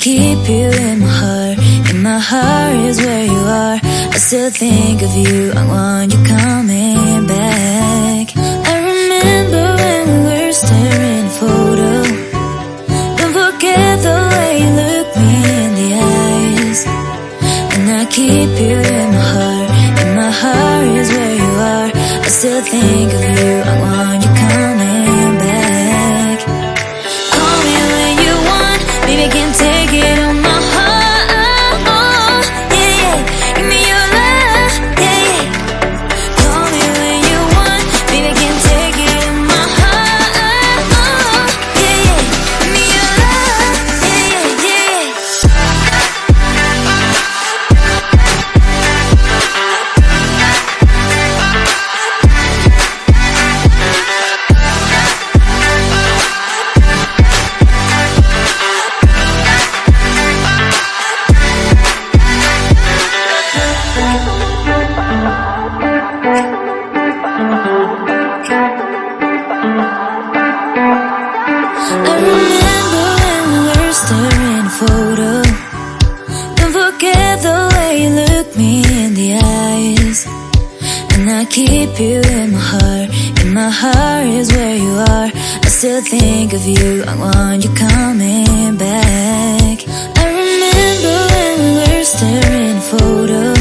keep you in my heart. In my heart is where you are. I still think of you, I want you coming back. I remember when we were staring at a photo. Don't forget the way you look me in the eyes. And I keep you in my heart. In my heart is where you are. I still think of you, I want you coming back. Call me when you want, baby, I can't take it on my heart. Yeah, yeah, give me your love, yeah, yeah. Call me when you want, baby, I can't take it on my heart. Yeah, yeah, give me your love, yeah, yeah, yeah. I remember when we were staring at a photo. Don't forget the way you look me in the eyes. And I keep you in my heart. In my heart is where you are. I still think of you, I want you coming back. I remember when we were staring at a photo.